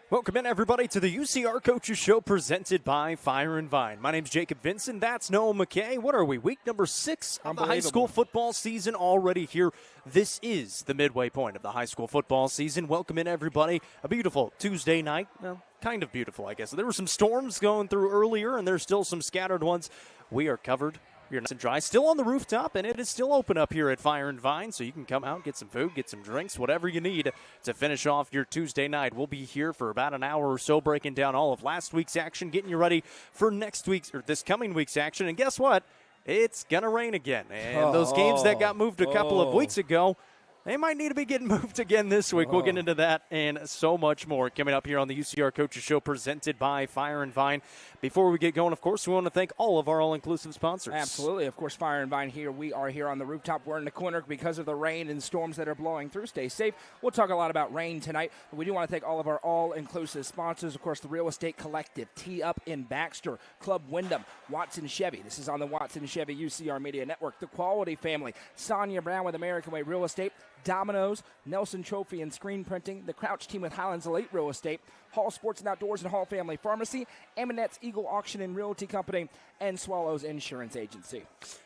Welcome in, everybody, to the UCR Coaches Show presented by Fire and Vine. My name's Jacob Vincent. That's Noah McKay. What are we, week number 6 of the high school football season already here. This is the midway point of the high school football season. Welcome in, everybody. A beautiful Tuesday night. Well, kind of beautiful, I guess. There were some storms going through earlier, and there's still some scattered ones. We are covered. You're nice and dry, still on the rooftop, and it is still open up here at Fire and Vine, so you can come out, get some food, get some drinks, whatever you need to finish off your Tuesday night. We'll be here for about an hour or so, breaking down all of last week's action, getting you ready for next week's or this coming week's action. And guess what? It's gonna rain again, and those games that got moved a couple of weeks ago, they might need to be getting moved again this week. We'll get into that and so much more coming up here on the UCR Coaches Show presented by Fire and Vine. Before we get going, of course, we want to thank all of our all-inclusive sponsors. Absolutely. Of course, Fire and Vine here. We are here on the rooftop. We're in the corner because of the rain and storms that are blowing through. Stay safe. We'll talk a lot about rain tonight, but we do want to thank all of our all-inclusive sponsors. Of course, the Real Estate Collective, Tee Up in Baxter, Club Wyndham, Watson Chevy. This is on the Watson Chevy UCR Media Network. The Quality Family, Sonia Brown with American Way Real Estate, Domino's, Nelson Trophy and Screen Printing, the Crouch Team with Highlands Elite Real Estate, Hall Sports and Outdoors and Hall Family Pharmacy, Eminette's Eagle Auction and Realty Company, and Swallows Insurance Agency.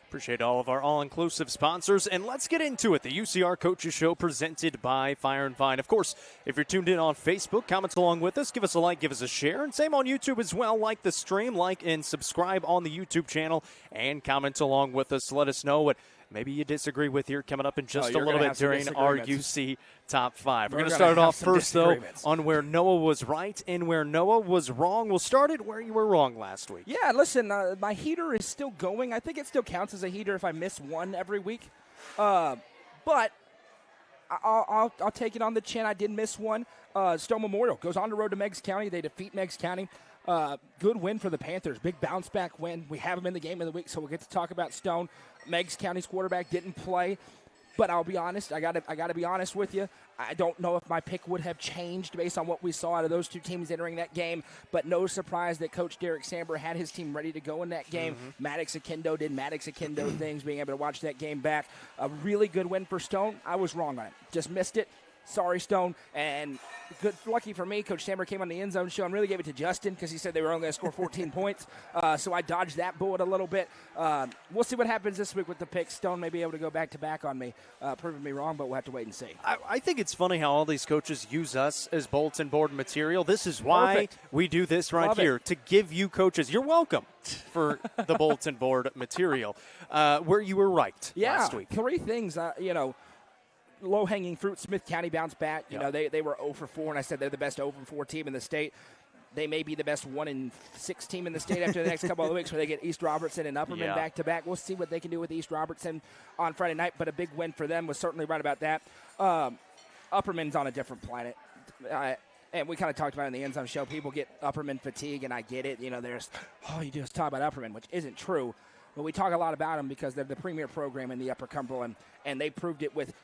Appreciate all of our all-inclusive sponsors, and let's get into it. The UCR Coaches Show presented by Fire and Vine. Of course, if you're tuned in on Facebook, comment along with us, give us a like, give us a share, and same on YouTube as well. Like the stream, like and subscribe on the YouTube channel, and comment along with us. Let us know what maybe you disagree with here coming up in just a little bit during our UC Top 5. We're going to start it off first, though, on where Noah was right and where Noah was wrong. We'll start it where you were wrong last week. Yeah, listen, my heater is still going. I think it still counts as a heater if I miss one every week. But I'll take it on the chin. I did miss one. Stone Memorial goes on the road to Meigs County. They defeat Meigs County. Good win for the Panthers. Big bounce-back win. We have them in the game of the week, so we'll get to talk about Stone. Meigs County's quarterback didn't play, but I'll be honest. I gotta be honest with you. I don't know if my pick would have changed based on what we saw out of those two teams entering that game, but no surprise that Coach Derek Samber had his team ready to go in that game. Maddox Akendo did Maddox Akendo things, being able to watch that game back. A really good win for Stone. I was wrong on it. Just missed it. Sorry, Stone. And good, lucky for me, Coach Samber came on the end zone show and really gave it to Justin because he said they were only going to score 14 points. So I dodged that bullet a little bit. We'll see what happens this week with the pick. Stone may be able to go back-to-back on me, proving me wrong, but we'll have to wait and see. I think it's funny how all these coaches use us as bulletin board material. This is why we do this right here, to give you coaches. You're welcome for the bulletin board material, where you were right last week. 3 things, low-hanging fruit. Smith County bounced back. You know, they were 0 for 4, and I said they're the best 0 for 4 team in the state. They may be the best 1-6 team in the state after the next couple of weeks where they get East Robertson and Upperman back-to-back. We'll see what they can do with East Robertson on Friday night, but a big win for them. Was certainly right about that. Upperman's on a different planet. And we kind of talked about it in the End Zone show. People get Upperman fatigue, and I get it. You know, there's, you just talk about Upperman, which isn't true. But we talk a lot about them because they're the premier program in the Upper Cumberland, and they proved it with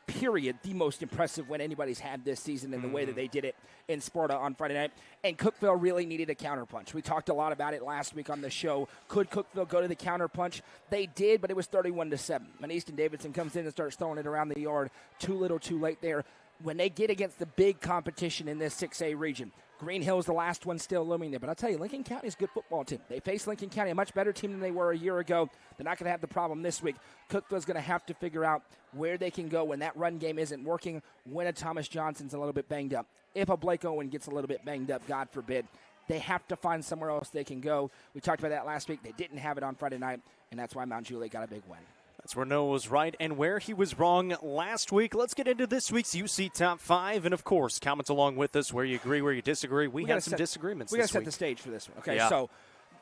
the most impressive win anybody's had this season in the way that they did it in Sparta on Friday night. And Cookeville really needed a counterpunch. We talked a lot about it last week on the show. Could Cookeville go to the counterpunch? They did, but it was 31-7. When Easton Davidson comes in and starts throwing it around the yard, too little, too late there. When they get against the big competition in this 6A region, Green Hill's the last one still looming there. But I'll tell you, Lincoln County's a good football team. They face Lincoln County, a much better team than they were a year ago. They're not going to have the problem this week. Cookeville's going to have to figure out where they can go when that run game isn't working, when a Thomas Johnson's a little bit banged up. If a Blake Owen gets a little bit banged up, God forbid, they have to find somewhere else they can go. We talked about that last week. They didn't have it on Friday night, and that's why Mount Juliet got a big win. That's where Noah was right and where he was wrong last week. Let's get into this week's UC Top 5. And, of course, comment along with us where you agree, where you disagree. We had some disagreements this week. We got to set the stage for this one. Okay, so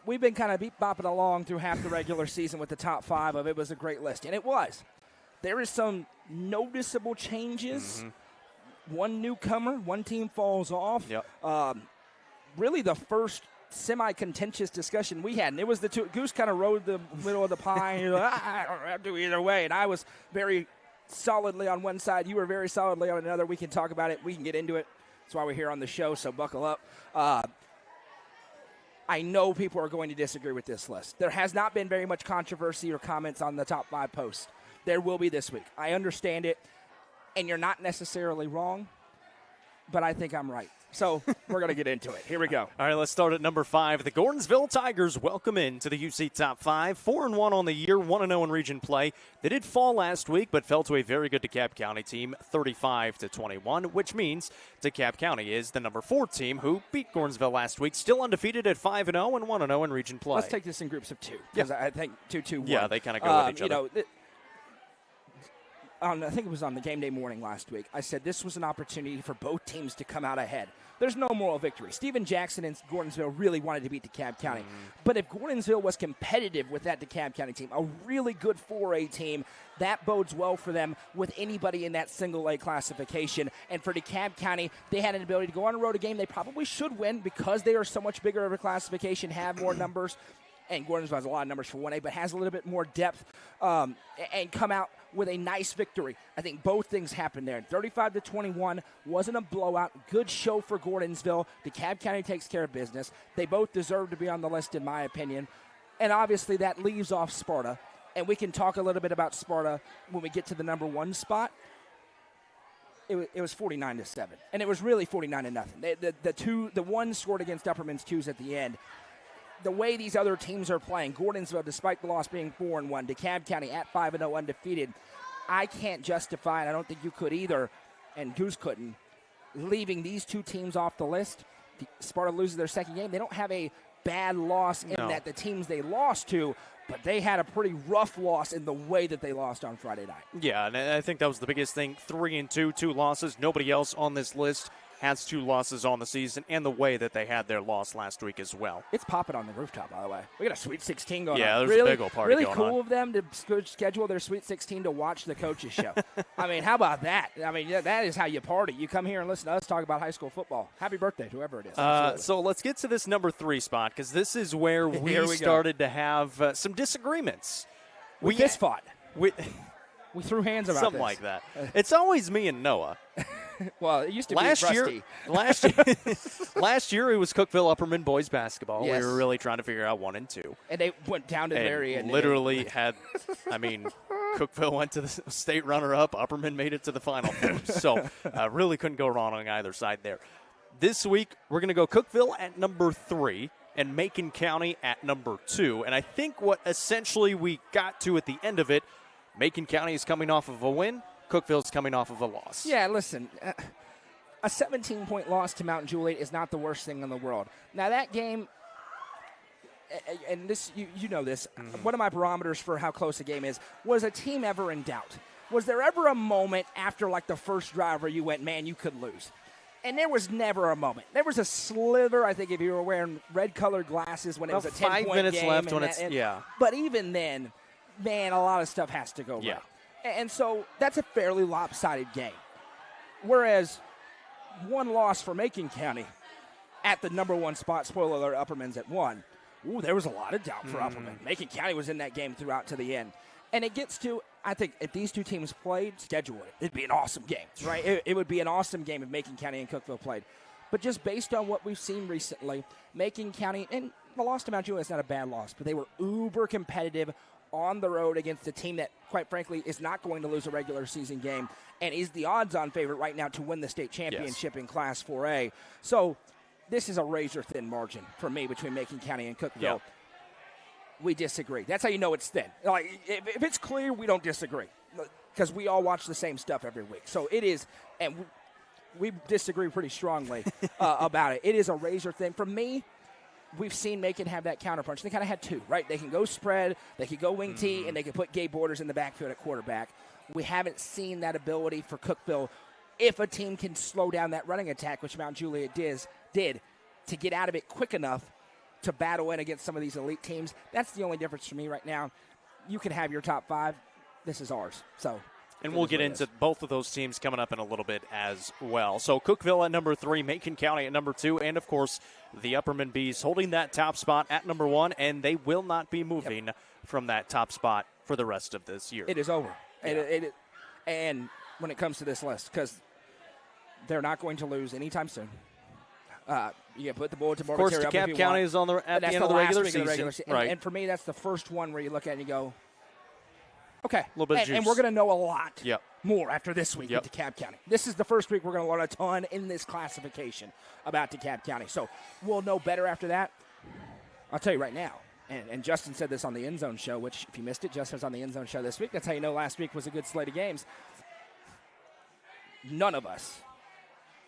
we've been kind of bopping along through half the regular season with the top 5 of it was a great list. And it was. There is some noticeable changes. One newcomer, one team falls off. Really the first semi-contentious discussion we had, and it was the two. Goose kind of rode the middle of the pie. You're like, I don't have to either way, and I was very solidly on one side. You were very solidly on another. We can talk about it. We can get into it. That's why we're here on the show, so buckle up. I know people are going to disagree with this list. There has not been very much controversy or comments on the top 5 posts. There will be this week. I understand it, and you're not necessarily wrong. but I think I'm right. So we're going to get into it. Here we go. All right, let's start at number 5. The Gordonsville Tigers welcome into the UC Top 5. 4-1 on the year, 1-0 in region play. They did fall last week, but fell to a very good DeKalb County team, 35-21, which means DeKalb County is the number 4 team who beat Gordonsville last week, still undefeated at 5-0 and 1-0 in region play. Let's take this in groups of 2, because I think 2-2-1. Yeah, they kind of go with each other. I think it was on the game day morning last week, I said this was an opportunity for both teams to come out ahead. There's no moral victory. Stephen Jackson and Gordonsville really wanted to beat DeKalb County. But if Gordonsville was competitive with that DeKalb County team, a really good 4A team, that bodes well for them with anybody in that single A classification. And for DeKalb County, they had an ability to go on a road a game they probably should win because they are so much bigger of a classification, have more numbers. And Gordonsville has a lot of numbers for 1A, but has a little bit more depth and come out with a nice victory. I think both things happened there. 35-21 wasn't a blowout. Good show for Gordonsville. DeKalb County takes care of business. They both deserve to be on the list, in my opinion. And obviously that leaves off Sparta. And we can talk a little bit about Sparta when we get to the number 1 spot. It was 49-7, and it was really 49-0. The one scored against Upperman's 2s at the end. The way these other teams are playing, Gordonsville, despite the loss being 4-1, DeKalb County at 5-0 undefeated, I can't justify, and I don't think you could either, and Goose couldn't, leaving these 2 teams off the list. Sparta loses their second game. They don't have a bad loss in that the teams they lost to, but they had a pretty rough loss in the way that they lost on Friday night. Yeah, and I think that was the biggest thing. 3-2, 2 losses. Nobody else on this list has 2 losses on the season, and the way that they had their loss last week as well. It's popping on the rooftop, by the way. We got a Sweet 16 going on. Yeah, there's a big old party going on. Really cool on. of them to schedule their Sweet 16 to watch the Coaches Show. I mean, how about that? I mean, that is how you party. You come here and listen to us talk about high school football. Happy birthday, whoever it is. So let's get to this number 3 spot, because this is where we started to have some disagreements. We fist fought. We threw hands about something like that. It's always me and Noah. Well, it used to be Rusty. Last year it was Cookeville Upperman boys basketball. Yes. We were really trying to figure out 1 and 2. And they went down to the very end. Literally had, Cookeville went to the state runner-up. Upperman made it to the Final Four. So really couldn't go wrong on either side there. This week we're going to go Cookeville at number 3 and Macon County at number 2. And I think what essentially we got to at the end of it, Macon County is coming off of a win. Cookeville's coming off of a loss. Yeah, listen, a 17-point loss to Mount Juliet is not the worst thing in the world. Now, that game, and this you know this, one of my barometers for how close a game is, was a team ever in doubt? Was there ever a moment after, like, the first drive where you went, man, you could lose? And there was never a moment. There was a sliver, I think, if you were wearing red-colored glasses when it was a 10-point game. 5 minutes left when yeah. But even then, man, a lot of stuff has to go right. And so that's a fairly lopsided game. Whereas 1 loss for Macon County at the number 1 spot, spoiler alert, Upperman's at 1. Ooh, there was a lot of doubt for Upperman. Macon County was in that game throughout to the end. And it gets to, I think, if these 2 teams played, schedule it. It'd be an awesome game, right? It would be an awesome game if Macon County and Cookeville played. But just based on what we've seen recently, Macon County, and the loss to Mount Juliet is not a bad loss, but they were uber competitive on the road against a team that, quite frankly, is not going to lose a regular season game and is the odds-on favorite right now to win the state championship in Class 4A. So this is a razor-thin margin for me between Macon County and Cookeville. Yep. We disagree. That's how you know it's thin. Like, if it's clear, we don't disagree because we all watch the same stuff every week. So it is, and we disagree pretty strongly about it. It is a razor-thin. For me, we've seen Macon have that counterpunch. They kind of had 2, right? They can go spread, they can go wing tee, and they can put Gabe Borders in the backfield at quarterback. We haven't seen that ability for Cookeville if a team can slow down that running attack, which Mount Juliet did, to get out of it quick enough to battle in against some of these elite teams. That's the only difference for me right now. You can have your top 5. This is ours. So. And we'll get into both of those teams coming up in a little bit as well. So Cookeville at number 3, Macon County at number 2, and, of course, the Upperman Bees holding that top spot at number 1, and they will not be moving from that top spot for the rest of this year. It is over. Yeah. And when it comes to this list, because they're not going to lose anytime soon. You can put the bulletin board material up if you want. Of course, DeKalb County is at the end of the regular season. Right. And for me, that's the first one where you look at it and you go, okay. A little bit of juice. And we're going to know a lot more after this week at DeKalb County. This is the first week we're going to learn a ton in this classification about DeKalb County. So we'll know better after that. I'll tell you right now, and Justin said this on the End Zone show, which if you missed it, Justin was on the End Zone show this week. That's how you know last week was a good slate of games. None of us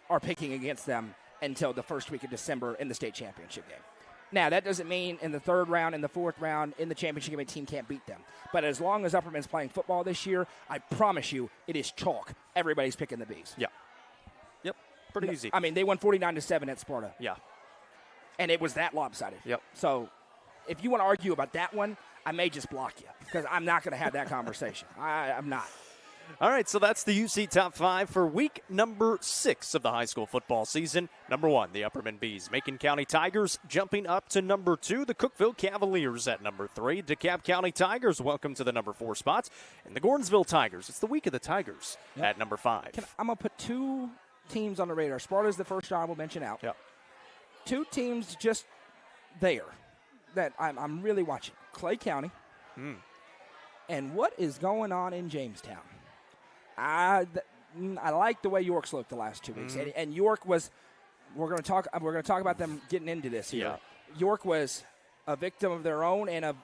are picking against them until the first week of December in the state championship game. Now, that doesn't mean in the third round, in the fourth round, in the championship game, a team can't beat them. But as long as Upperman's playing football this year, I promise you it is chalk. Everybody's picking the Bees. Yeah. Yep. Pretty easy. I mean, they won 49-7 at Sparta. Yeah. And it was that lopsided. Yep. So if you want to argue about that one, I may just block you because I'm not going to have that conversation. I'm not. All right, so that's the UC Top 5 for week number 6 of the high school football season. Number 1, the Upperman Bees. Macon County Tigers jumping up to number 2. The Cookeville Cavaliers at number 3. DeKalb County Tigers welcome to the number 4 spots. And the Gordonsville Tigers, it's the week of the Tigers at number 5. I'm going to put 2 teams on the radar. Sparta's the first honorable mention out. Yep. 2 teams just there that I'm really watching. Clay County and what is going on in Jamestown. I like the way York's looked the last 2 weeks, and York was. We're going to talk about them getting into this here. Yeah. York was a victim of their own and of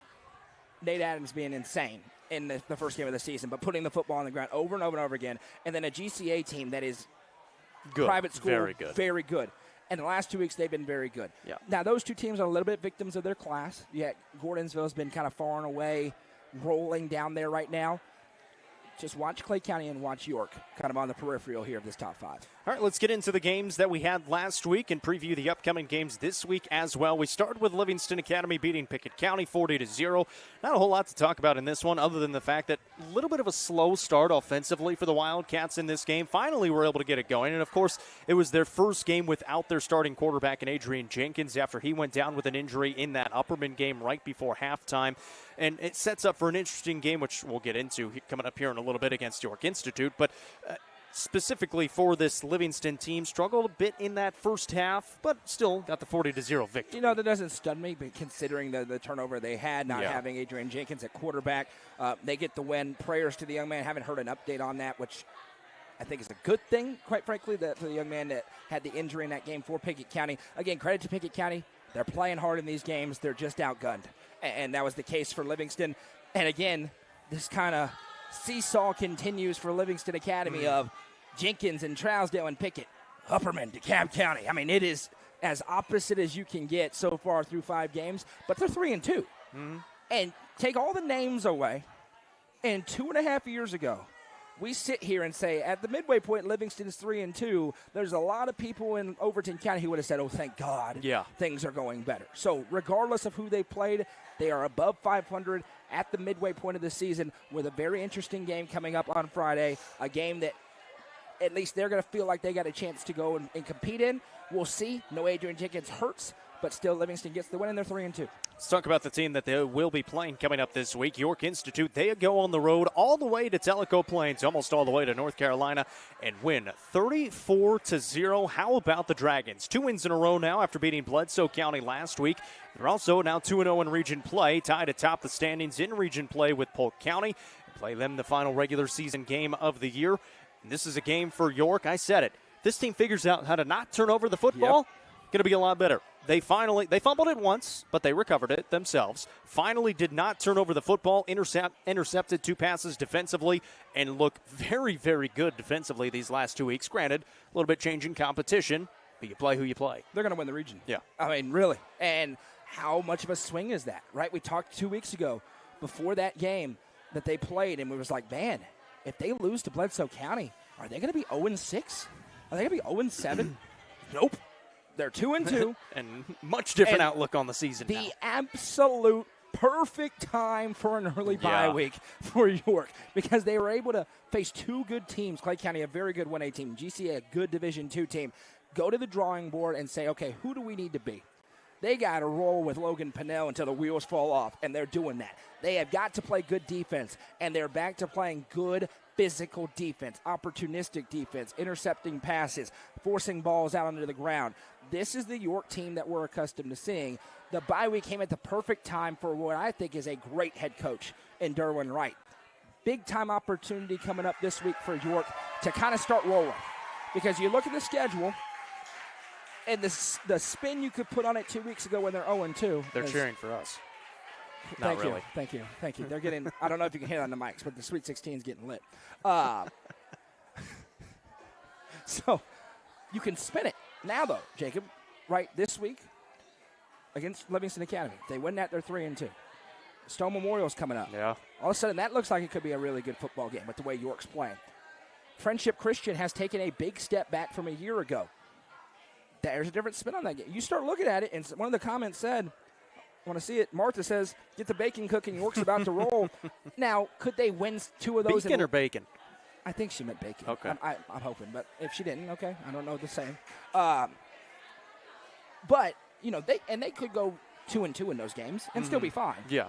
Nate Adams being insane in the first game of the season, but putting the football on the ground over and over and over again, and then a GCA team that is good, private school, very good. And the last 2 weeks they've been very good. Yeah. Now those 2 teams are a little bit victims of their class. Yet Gordonsville's been kind of far and away, rolling down there right now. Just watch Clay County and watch York kind of on the peripheral here of this top 5. All right, let's get into the games that we had last week and preview the upcoming games this week as well. We started with Livingston Academy beating Pickett County 40-0. Not a whole lot to talk about in this one other than the fact that a little bit of a slow start offensively for the Wildcats in this game. Finally were able to get it going. And, of course, it was their first game without their starting quarterback in Adrian Jenkins after he went down with an injury in that Upperman game right before halftime. And it sets up for an interesting game, which we'll get into coming up here in a little bit against York Institute. But specifically for this Livingston team, struggled a bit in that first half, but still got the 40-0 victory. You know, that doesn't stun me, but considering the turnover they had, not having Adrian Jenkins at quarterback, they get the win. Prayers to the young man. Haven't heard an update on that, which I think is a good thing, quite frankly, for the young man that had the injury in that game for Pickett County. Again, credit to Pickett County. They're playing hard in these games. They're just outgunned. And that was the case for Livingston. And again, this kind of seesaw continues for Livingston Academy of Jenkins and Trousdale and Pickett, Upperman, DeKalb County. I mean, it is as opposite as you can get so far through 5 games, but they're 3-2. And take all the names away, and 2.5 years ago, we sit here and say, at the midway point, Livingston is 3-2. There's a lot of people in Overton County who would have said, oh, thank God, things are going better. So regardless of who they played, they are above 500 at the midway point of the season with a very interesting game coming up on Friday, a game that at least they're going to feel like they got a chance to go and compete in. We'll see. No Adrian Jenkins hurts, but still Livingston gets the win, and they're 3-2. Let's talk about the team that they will be playing coming up this week. York Institute, they go on the road all the way to Tellico Plains, almost all the way to North Carolina, and win 34-0. How about the Dragons? 2 wins in a row now after beating Bledsoe County last week. They're also now 2-0 in region play, tied atop the standings in region play with Polk County. Play them the final regular season game of the year. And this is a game for York. I said it. This team figures out how to not turn over the football. Going to be a lot better. They fumbled it once, but they recovered it themselves. Finally did not turn over the football, intercepted 2 passes defensively, and look very, very good defensively these last 2 weeks. Granted, a little bit changing competition, but you play who you play. They're going to win the region. Yeah. I mean, really. And how much of a swing is that, right? We talked 2 weeks ago before that game that they played, and we was like, man, if they lose to Bledsoe County, are they going to be 0-6? Are they going to be 0-7? Nope. They're 2-2. And much different outlook on the season now. The absolute perfect time for an early bye week for York because they were able to face 2 good teams. Clay County, a very good 1A team. GCA, a good Division II team. Go to the drawing board and say, okay, who do we need to be? They got to roll with Logan Pinnell until the wheels fall off, and they're doing that. They have got to play good defense, and they're back to playing good physical defense, opportunistic defense, intercepting passes, forcing balls out onto the ground. This is the York team that we're accustomed to seeing. The bye week came at the perfect time for what I think is a great head coach in Derwin Wright. big-time opportunity coming up this week for York to kind of start rolling. Because you look at the schedule, and the spin you could put on it 2 weeks ago when they're 0-2. They're cheering for us. Thank you. They're getting, I don't know if you can hear it on the mics, but the Sweet 16 is getting lit. So you can spin it. Now, though, Jacob, right, this week against Livingston Academy, if they win that, they're 3-2. Stone Memorial's coming up. Yeah. All of a sudden, that looks like it could be a really good football game with the way York's playing. Friendship Christian has taken a big step back from a year ago. There's a different spin on that game. You start looking at it, and one of the comments said, I want to see it. Martha says, get the bacon cooking. York's about to roll. Now, could they win 2 of those? Bacon or bacon? I think she meant bacon. Okay. I'm hoping. But if she didn't, okay. I don't know the same. But, they could go 2-2 in those games and still be fine. Yeah.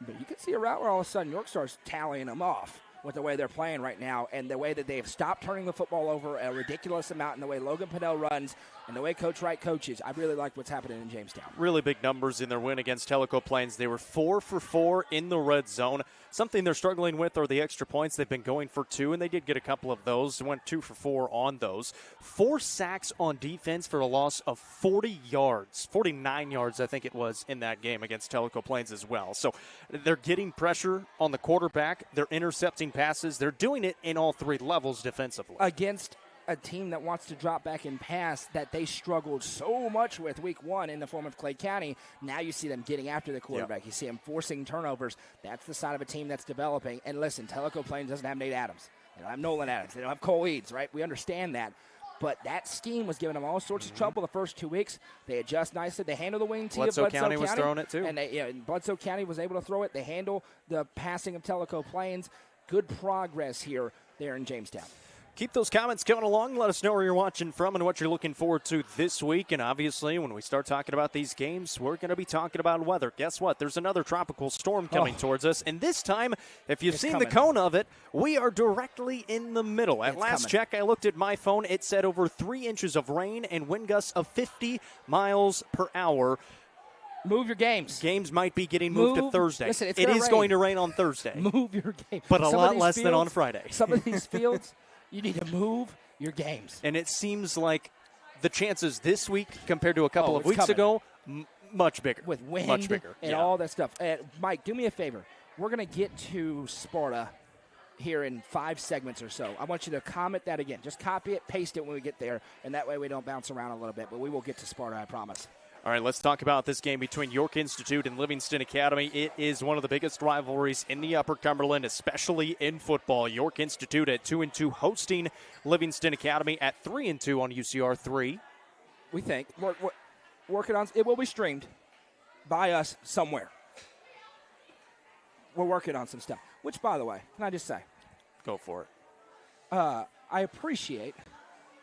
But you could see a route where all of a sudden York starts tallying them off with the way they're playing right now and the way that they've stopped turning the football over a ridiculous amount and the way Logan Pinnell runs and the way Coach Wright coaches. I really like what's happening in Jamestown. Really big numbers in their win against Tellico Plains. They were 4 for 4 in the red zone. Something they're struggling with are the extra points. They've been going for 2, and they did get a couple of those. They went 2 for 4 on those. 4 sacks on defense for a loss of 40 yards, 49 yards, I think it was, in that game against Tellico Plains as well. So they're getting pressure on the quarterback. They're intercepting passes. They're doing it in all 3 levels defensively. Against a team that wants to drop back and pass that they struggled so much with week 1 in the form of Clay County. Now you see them getting after the quarterback. Yep. You see them forcing turnovers. That's the sign of a team that's developing. And listen, Tellico Plains doesn't have Nate Adams. They don't have Nolan Adams. They don't have Cole Eads, right? We understand that. But that scheme was giving them all sorts of trouble the first 2 weeks. They adjust nicely. They handle the wing tee of Bledsoe County. was throwing it too. And Bledsoe County was able to throw it. They handle the passing of Tellico Plains. Good progress here there in Jamestown. Keep those comments coming along. Let us know where you're watching from and what you're looking forward to this week. And obviously, when we start talking about these games, we're going to be talking about weather. Guess what? There's another tropical storm coming towards us. And this time, if you've seen the cone of it, we are directly in the middle. At last check, I looked at my phone. It said over 3 inches of rain and wind gusts of 50 miles per hour. Move your games. Games might be getting moved to Thursday. Listen, it is going to rain on Thursday. Move your game. But a lot less than on Friday. Some of these fields, you need to move your games. And it seems like the chances this week compared to a couple of weeks ago, much bigger. With wind much bigger. And all that stuff. Mike, do me a favor. We're going to get to Sparta here in 5 segments or so. I want you to comment that again. Just copy it, paste it when we get there, and that way we don't bounce around a little bit. But we will get to Sparta, I promise. All right, let's talk about this game between York Institute and Livingston Academy. It is one of the biggest rivalries in the Upper Cumberland, especially in football. York Institute at 2-2 hosting Livingston Academy at 3-2 on UCR 3. We think. We're working on it. Will be streamed by us somewhere. We're working on some stuff. Which, by the way, can I just say? Go for it. I appreciate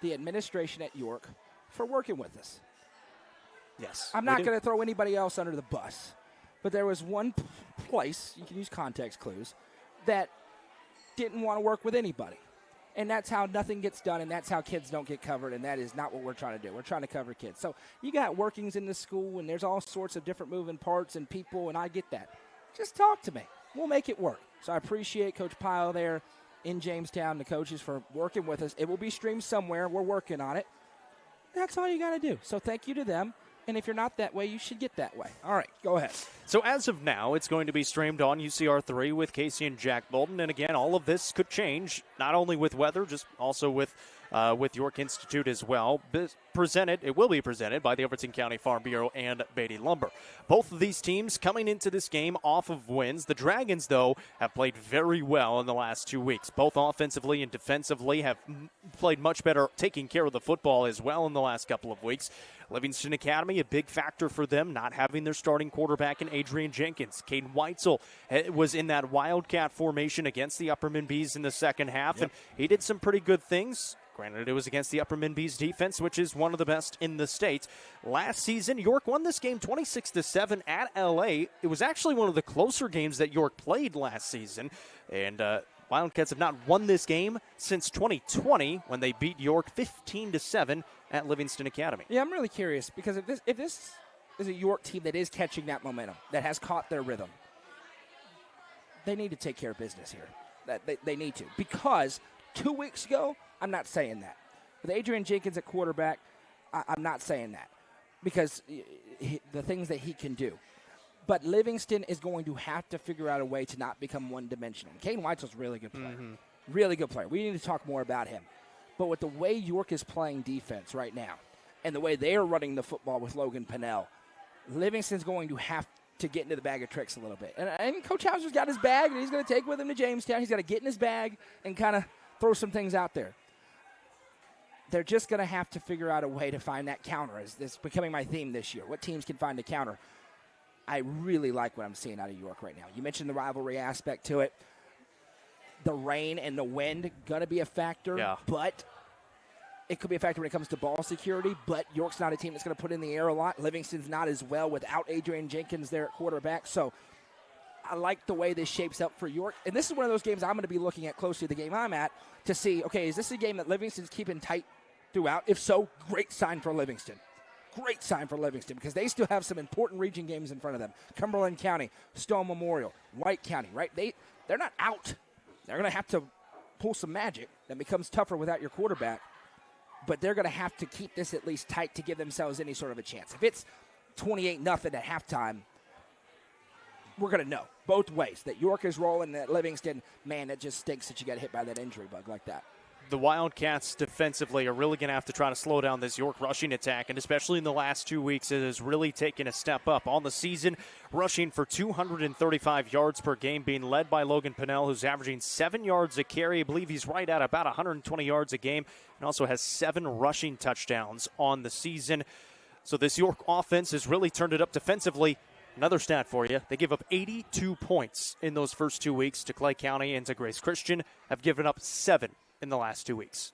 the administration at York for working with us. Yes. I'm not going to throw anybody else under the bus, but there was one place, you can use context clues, that didn't want to work with anybody. And that's how nothing gets done, and that's how kids don't get covered, and that is not what we're trying to do. We're trying to cover kids. So you got workings in the school, and there's all sorts of different moving parts and people, and I get that. Just talk to me. We'll make it work. So I appreciate Coach Pyle there in Jamestown, the coaches, for working with us. It will be streamed somewhere. We're working on it. That's all you got to do. So thank you to them. And if you're not that way, you should get that way. All right, go ahead. So as of now, it's going to be streamed on UCR 3 with Casey and Jack Bolton. And again, all of this could change, not only with weather, just also with York Institute as well. It will be presented by the Overton County Farm Bureau and Beatty Lumber. Both of these teams coming into this game off of wins. The Dragons, though, have played very well in the last 2 weeks. Both offensively and defensively have played much better, taking care of the football as well in the last couple of weeks. Livingston Academy, a big factor for them, not having their starting quarterback in Adrian Jenkins. Caden Weitzel was in that Wildcat formation against the Upperman Bees in the second half, and he did some pretty good things. Granted, it was against the Upperman Bees defense, which is one of the best in the state. Last season, York won this game 26-7 at L.A. It was actually one of the closer games that York played last season, and Wildcats have not won this game since 2020 when they beat York 15-7 at Livingston Academy. Yeah, I'm really curious because if this is a York team that is catching that momentum, that has caught their rhythm, they need to take care of business here. That they need to. Because 2 weeks ago, I'm not saying that. With Adrian Jenkins at quarterback, I'm not saying that. Because the things that he can do. But Livingston is going to have to figure out a way to not become one-dimensional. Kane Whitesell's a really good player. Really good player. We need to talk more about him. But with the way York is playing defense right now and the way they are running the football with Logan Pinnell, Livingston's going to have to get into the bag of tricks a little bit. And Coach Hauser's got his bag, and he's going to take with him to Jamestown. He's got to get in his bag and kind of throw some things out there. They're just going to have to figure out a way to find that counter. It's becoming my theme this year. What teams can find a counter? I really like what I'm seeing out of York right now. You mentioned the rivalry aspect to it. The rain and the wind going to be a factor, but it could be a factor when it comes to ball security. But York's not a team that's going to put in the air a lot. Livingston's not as well without Adrian Jenkins there at quarterback. So I like the way this shapes up for York. And this is one of those games I'm going to be looking at closely, the game I'm at, to see, okay, is this a game that Livingston's keeping tight throughout? If so, great sign for Livingston. Great sign for Livingston because they still have some important region games in front of them. Cumberland County, Stone Memorial, White County, right? They're not out. They're going to have to pull some magic that becomes tougher without your quarterback. But they're going to have to keep this at least tight to give themselves any sort of a chance. If it's 28-0 at halftime, we're going to know both ways that York is rolling, that Livingston, man, it just stinks that you got hit by that injury bug like that. The Wildcats defensively are really going to have to try to slow down this York rushing attack, and especially in the last 2 weeks, it has really taken a step up. On the season, rushing for 235 yards per game, being led by Logan Pinnell, who's averaging 7 yards a carry. I believe he's right at about 120 yards a game, and also has 7 rushing touchdowns on the season. So this York offense has really turned it up defensively. Another stat for you, they give up 82 points in those first 2 weeks to Clay County and to Grace Christian, have given up 7 in the last 2 weeks.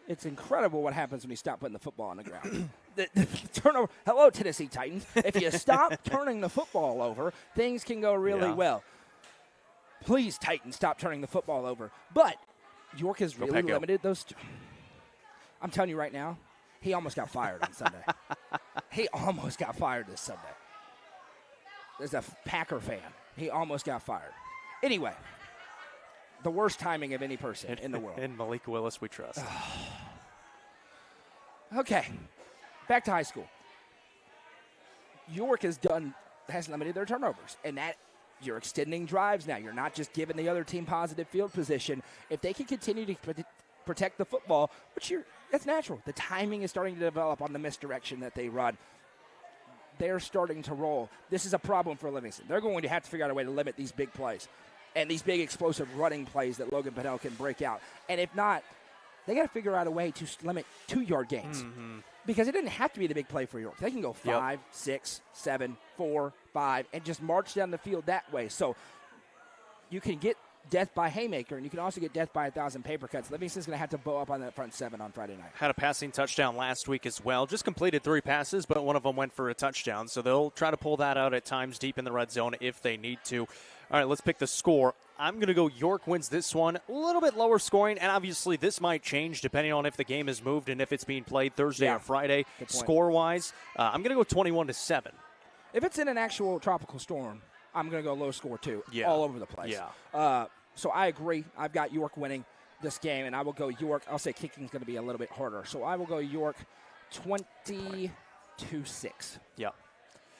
It's incredible what happens when you stop putting the football on the ground. the turnover. Hello, Tennessee Titans. If you stop turning the football over, things can go really well. Please, Titans, stop turning the football over. But York has really limited those. I'm telling you right now, he almost got fired on Sunday. He almost got fired this Sunday. There's a Packer fan. He almost got fired. Anyway. The worst timing of any person in the world. And Malik Willis, we trust. Okay, back to high school. York has limited their turnovers, and that you're extending drives now. You're not just giving the other team positive field position. If they can continue to protect the football, that's natural. The timing is starting to develop on the misdirection that they run. They're starting to roll. This is a problem for Livingston. They're going to have to figure out a way to limit these big plays. And these big explosive running plays that Logan Pinnell can break out. And if not, they got to figure out a way to limit 2-yard gains. Because it didn't have to be the big play for York. They can go 5, 6, 7, 4, 5, and just march down the field that way. So you can get death by haymaker, and you can also get death by 1,000 paper cuts. Livingston's going to have to bow up on that front 7 on Friday night. Had a passing touchdown last week as well. Just completed 3 passes, but one of them went for a touchdown. So they'll try to pull that out at times deep in the red zone if they need to. All right, let's pick the score. I'm going to go York wins this one. A little bit lower scoring, and obviously this might change depending on if the game is moved and if it's being played Thursday or Friday. Score-wise, I'm going to go 21-7. If it's in an actual tropical storm, I'm going to go low score too, all over the place. So I agree. I've got York winning this game, and I will go York. I'll say kicking's going to be a little bit harder. So I will go York 20-6. Yeah.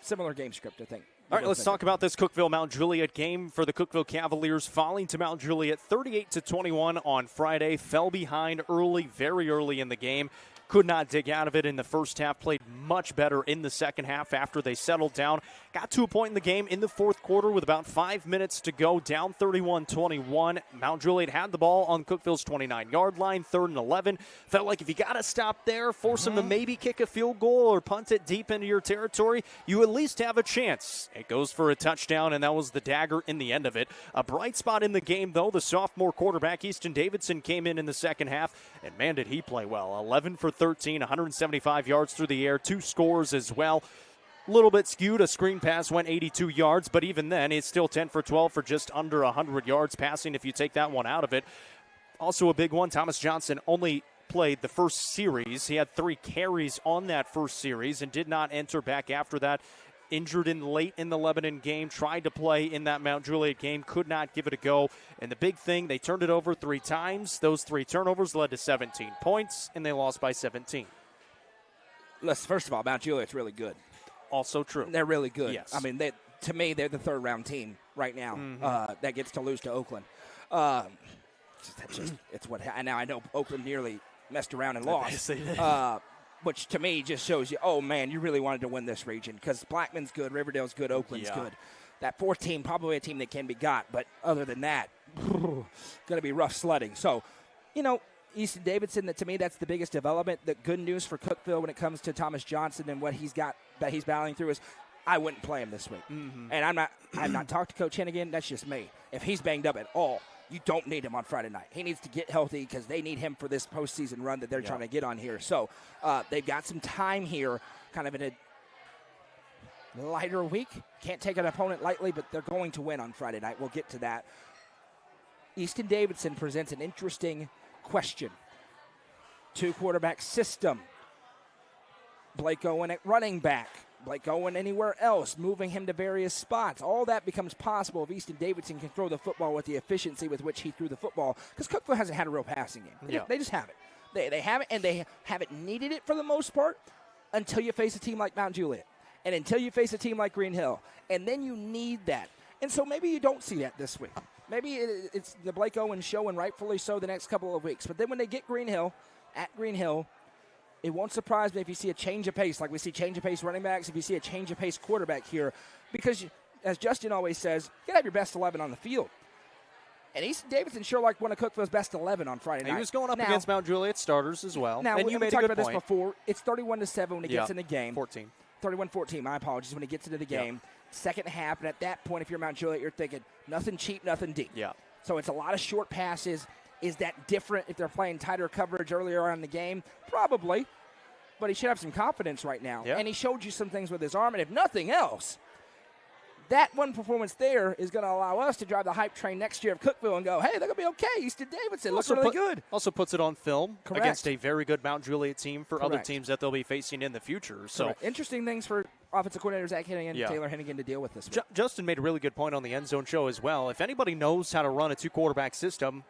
Similar game script, I think. All right, let's talk about this Cookeville-Mount Juliet game for the Cookeville Cavaliers, falling to Mount Juliet 38-21 on Friday. Fell behind early, very early in the game. Could not dig out of it in the first half. Played much better in the second half after they settled down. Got to a point in the game in the fourth quarter with about 5 minutes to go, down 31-21. Mount Juliet had the ball on Cookeville's 29-yard line, 3rd and 11. Felt like if you got to stop there, force them to maybe kick a field goal or punt it deep into your territory, you at least have a chance. It goes for a touchdown, and that was the dagger in the end of it. A bright spot in the game, though, the sophomore quarterback, Easton Davidson, came in the second half, and man, did he play well. 11 for 13, 175 yards through the air, 2 scores as well. A little bit skewed. A screen pass went 82 yards, but even then, it's still 10 for 12 for just under 100 yards passing if you take that one out of it. Also a big one, Thomas Johnson only played the first series. He had 3 carries on that first series and did not enter back after that. injured late in the Lebanon game, tried to play in that Mount Juliet game, could not give it a go. And the big thing, they turned it over 3 times. Those 3 turnovers led to 17 points, and they lost by 17. Listen, first of all, Mount Juliet's really good. Also true. They're really good. Yes. I mean, to me, they're the third-round team right now that gets to lose to Oakland. It's what. And now I know Oakland nearly messed around and lost. Yes, they did. Which to me just shows you, oh man, you really wanted to win this region because Blackman's good, Riverdale's good, Oakland's good. That 4th team, probably a team that can be got, but other than that, going to be rough sledding. So, Easton Davidson, to me, that's the biggest development. The good news for Cookeville when it comes to Thomas Johnson and what he's got that he's battling through is I wouldn't play him this week. And I've not talked to Coach Hennigan. That's just me. If he's banged up at all, you don't need him on Friday night. He needs to get healthy because they need him for this postseason run that they're trying to get on here. So they've got some time here, kind of in a lighter week. Can't take an opponent lightly, but they're going to win on Friday night. We'll get to that. Easton Davidson presents an interesting question. 2-quarterback system. Blake Owen at running back. Blake Owen anywhere else, moving him to various spots. All that becomes possible if Easton Davidson can throw the football with the efficiency with which he threw the football. Because Cookeville hasn't had a real passing game. They just haven't. They haven't, and they haven't needed it for the most part until you face a team like Mount Juliet and until you face a team like Green Hill. And then you need that. And so maybe you don't see that this week. Maybe it's the Blake Owen show, and rightfully so, the next couple of weeks. But then when they get Green Hill, at Green Hill, it won't surprise me if you see a change of pace, like we see change of pace running backs, if you see a change of pace quarterback here. Because, as Justin always says, you got to have your best 11 on the field. And Easton Davidson sure liked one of Cookeville's best 11 on Friday night. He was going up against Mount Juliet starters as well. Now, and you we made talked a good about point. this before. It's 31-7 when he gets in the game. 14. 31-14, my apologies, when he gets into the game. Second half, and at that point, if you're Mount Juliet, you're thinking, nothing cheap, nothing deep. Yeah. So it's a lot of short passes. Is that different if they're playing tighter coverage earlier on in the game? Probably. But he should have some confidence right now. Yeah. And he showed you some things with his arm. And if nothing else, that one performance there is going to allow us to drive the hype train next year of Cookeville and go, hey, they're going to be okay. Easton Davidson looks really good. Also puts it on film against a very good Mount Juliet team for other Correct. teams that they'll be facing in the future. So Correct. Interesting things for offensive coordinator Zach Hennigan and Taylor Hennigan to deal with this week. Justin made a really good point on the End Zone Show as well. If anybody knows how to run a 2-quarterback system,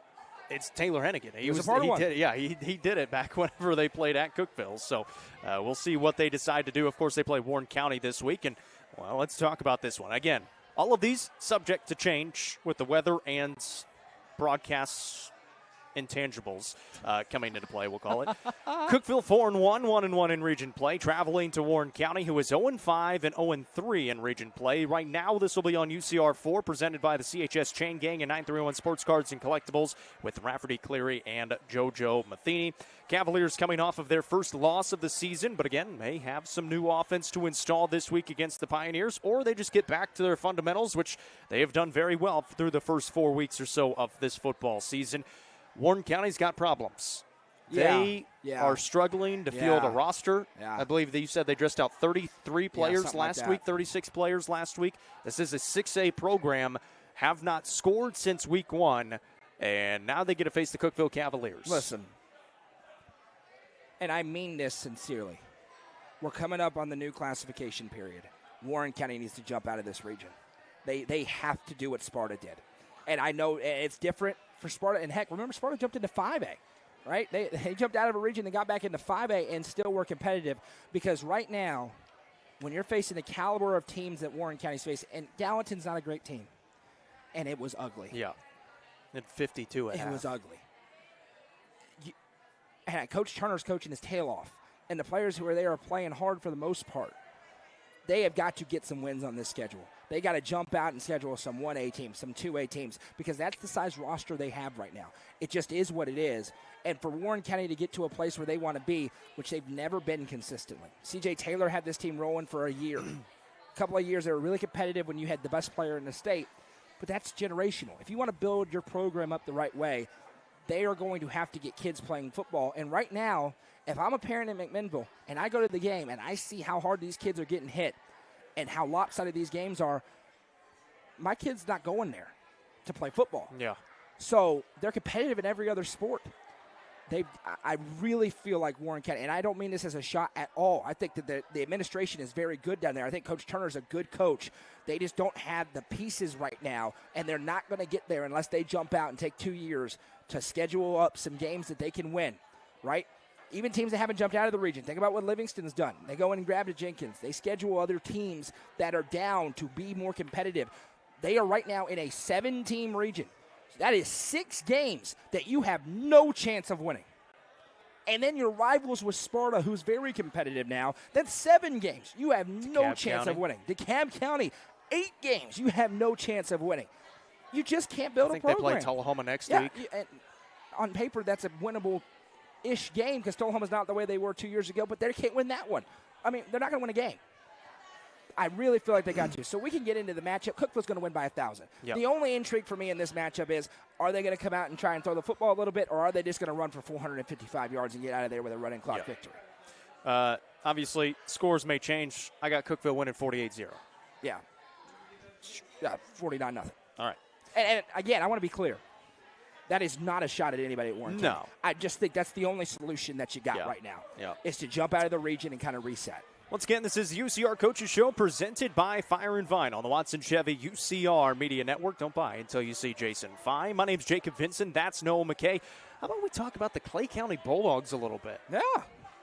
it's Taylor Hennigan. He was a part of one. He did it back whenever they played at Cookeville. So we'll see what they decide to do. Of course, they play Warren County this week. And, well, let's talk about this one. Again, all of these subject to change with the weather and broadcasts intangibles coming into play, we'll call it. Cookeville 4-1, 1-1 in region play, traveling to Warren County, who is 0-5 and 0-3 in region play. Right now, this will be on UCR 4, presented by the CHS Chain Gang and 931 Sports Cards and Collectibles with Rafferty Cleary and JoJo Matheny. Cavaliers coming off of their first loss of the season, but again, may have some new offense to install this week against the Pioneers, or they just get back to their fundamentals, which they have done very well through the first 4 weeks or so of this football season. Warren County's got problems. They are struggling to field a roster. I believe that you said they dressed out 33 players last week, 36 players last week. This is a 6A program, have not scored since week 1, and now they get to face the Cookeville Cavaliers. Listen, and I mean this sincerely, we're coming up on the new classification period. Warren County needs to jump out of this region. They have to do what Sparta did. And I know it's different for Sparta. And, heck, remember Sparta jumped into 5A, right? They jumped out of a region and got back into 5A and still were competitive. Because right now, when you're facing the caliber of teams that Warren County's facing, and Gallatin's not a great team, and it was ugly. Yeah, at 52 It was ugly. And Coach Turner's coaching his tail off. And the players who are there are playing hard for the most part. They have got to get some wins on this schedule. They got to jump out and schedule some 1A teams, some 2A teams, because that's the size roster they have right now. It just is what it is. And for Warren County to get to a place where they want to be, which they've never been consistently. C.J. Taylor had this team rolling for a year. A couple of years they were really competitive when you had the best player in the state. But that's generational. If you want to build your program up the right way, they are going to have to get kids playing football. And right now, if I'm a parent in McMinnville and I go to the game and I see how hard these kids are getting hit and how lopsided these games are, my kid's not going there to play football. Yeah. So they're competitive in every other sport. I really feel like Warren County, and I don't mean this as a shot at all. I think that the administration is very good down there. I think Coach Turner's a good coach. They just don't have the pieces right now, and they're not going to get there unless they jump out and take 2 years to schedule up some games that they can win, right? Even teams that haven't jumped out of the region. Think about what Livingston's done. They go in and grab the Jenkins. They schedule other teams that are down to be more competitive. They are right now in a 7-team region. That is 6 games that you have no chance of winning. And then your rivals with Sparta, who's very competitive now, that's 7 games. You have no chance of winning. DeKalb County, 8 games. You have no chance of winning. You just can't build a program. I think they play Tullahoma next week. And on paper, that's a winnable-ish game because Tullahoma's not the way they were 2 years ago, but they can't win that one. I mean, they're not going to win a game. I really feel like they got to. So we can get into the matchup. Cookville's going to win by 1,000. Yep. The only intrigue for me in this matchup is, are they going to come out and try and throw the football a little bit, or are they just going to run for 455 yards and get out of there with a running clock victory? Obviously, scores may change. I got Cookville winning 48-0. Yeah, 49-0. All right. And again, I want to be clear. That is not a shot at anybody at Warren County. No. I just think that's the only solution that you got right now, is to jump out of the region and kind of reset. Once again, this is the UCR Coaches Show presented by Fire and Vine on the Watson Chevy UCR Media Network. Don't buy until you see Jason Fye. My name's Jacob Vincent. That's Noah McKay. How about we talk about the Clay County Bulldogs a little bit? Yeah,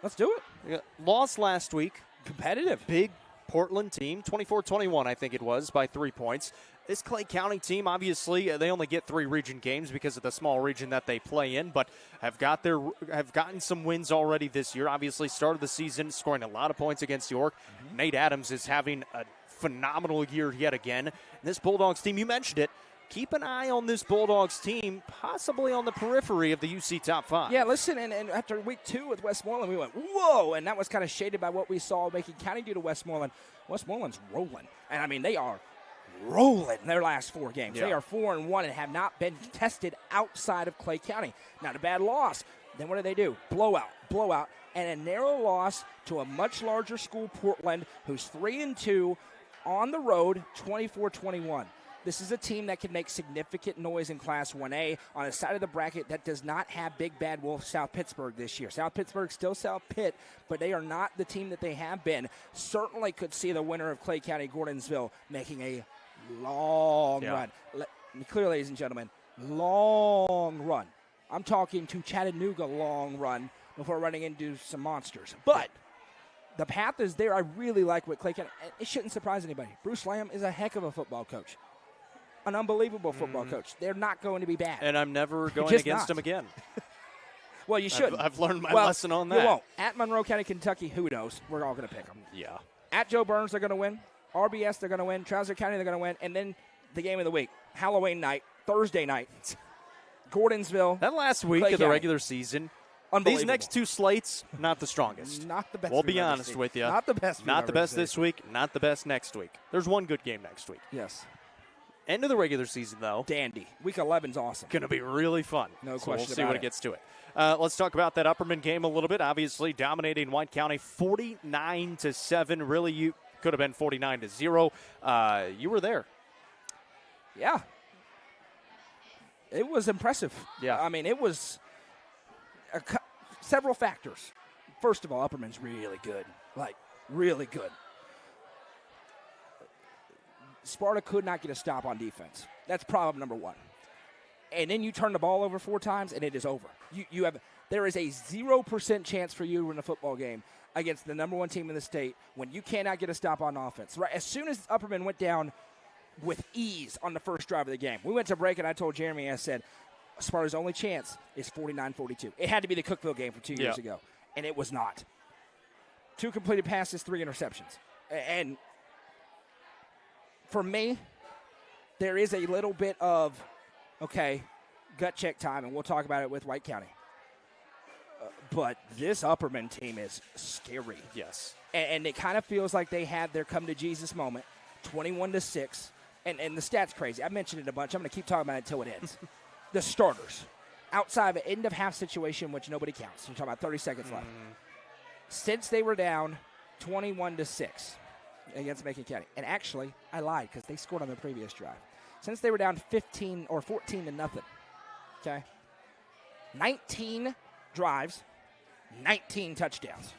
let's do it. Lost last week. Competitive. Big Portland team, 24-21, I think it was, by 3 points. This Clay County team, obviously, they only get 3 region games because of the small region that they play in, but have gotten some wins already this year. Obviously, started the season scoring a lot of points against York. Mm-hmm. Nate Adams is having a phenomenal year yet again. And this Bulldogs team, you mentioned it, keep an eye on this Bulldogs team, possibly on the periphery of the UC top 5. Yeah, listen, and after week 2 with Westmoreland, we went, whoa, and that was kind of shaded by what we saw Macon County do to Westmoreland. Westmoreland's rolling, and I mean, they are rolling their last 4 games. Yeah. They are 4-1 and have not been tested outside of Clay County. Not a bad loss. Then what do? Blowout, and a narrow loss to a much larger school, Portland, who's 3-2 on the road, 24-21. This is a team that can make significant noise in Class 1A on a side of the bracket that does not have Big Bad Wolf South Pittsburgh this year. South Pittsburgh still South Pitt, but they are not the team that they have been. Certainly could see the winner of Clay County Gordonsville making a long run. Clear, ladies and gentlemen, long run. I'm talking to Chattanooga long run before running into some monsters. But the path is there. I really like what Clay County. It shouldn't surprise anybody. Bruce Lamb is a heck of a football coach. An unbelievable football coach. They're not going to be bad. And I'm never going against him again. Well, you shouldn't. I've learned my lesson on that. You won't. At Monroe County, Kentucky, who knows? We're all going to pick them. Yeah. At Joe Burns, they're going to win. RBS, they're going to win. Trouser County, they're going to win. And then the game of the week, Halloween night, Thursday night, Gordonsville. That last week of the regular season, these next 2 slates, not the strongest. Not the best. We'll be honest with you. Not the best. Not the best this week, not the best next week. There's one good game next week. Yes. End of the regular season, though. Dandy. Week 11's awesome. Going to be really fun. No so question we'll see about when it. it gets to it. Let's talk about that Upperman game a little bit. Obviously, dominating White County 49-7. Really, you could have been 49-0. You were there. Yeah. It was impressive. Yeah. I mean, it was several factors. First of all, Upperman's really good. Like, really good. Sparta could not get a stop on defense. That's problem number 1. And then you turn the ball over 4 times, and it is over. There is a 0% chance for you to win a football game against the number 1 team in the state when you cannot get a stop on offense. Right? As soon as Upperman went down with ease on the first drive of the game, we went to break, and I told Jeremy, I said, Sparta's only chance is 49-42. It had to be the Cookville game from 2 years ago, and it was not. 2 completed passes, 3 interceptions. And for me, there is a little bit of, gut check time, and we'll talk about it with White County. But this Upperman team is scary. Yes. And it kind of feels like they had their come-to-Jesus moment, 21-6. And the stats crazy. I mentioned it a bunch. I'm going to keep talking about it until it ends. The starters, outside of an end-of-half situation, which nobody counts. You're talking about 30 seconds left. Since they were down 21-6 against Macon County. And actually, I lied because they scored on their previous drive. Since they were down 15 or 14-0, 19 drives, 19 touchdowns.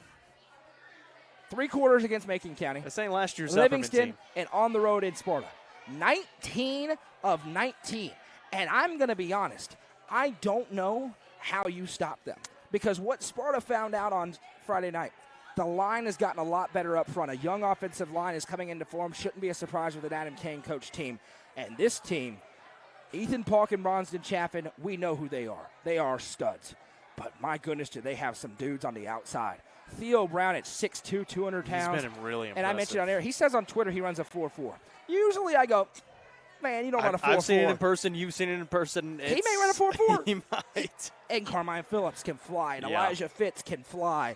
3 quarters against Macon County. This ain't last year's Livingston team. And on the road in Sparta. 19 of 19. And I'm going to be honest, I don't know how you stop them. Because what Sparta found out on Friday night, the line has gotten a lot better up front. A young offensive line is coming into form. Shouldn't be a surprise with an Adam Kane coach team. And this team, Ethan Paulk and Bronston Chaffin, we know who they are. They are studs. But my goodness, do they have some dudes on the outside. Theo Brown at 6'2", 200 pounds. He's been really impressive. And I mentioned on air, he says on Twitter he runs a 4.4. Usually I go, man, you don't run a 4.4. I've seen it in person. You've seen it in person. He may run a 4.4. He might. And Carmine Phillips can fly. And Elijah Fitz can fly.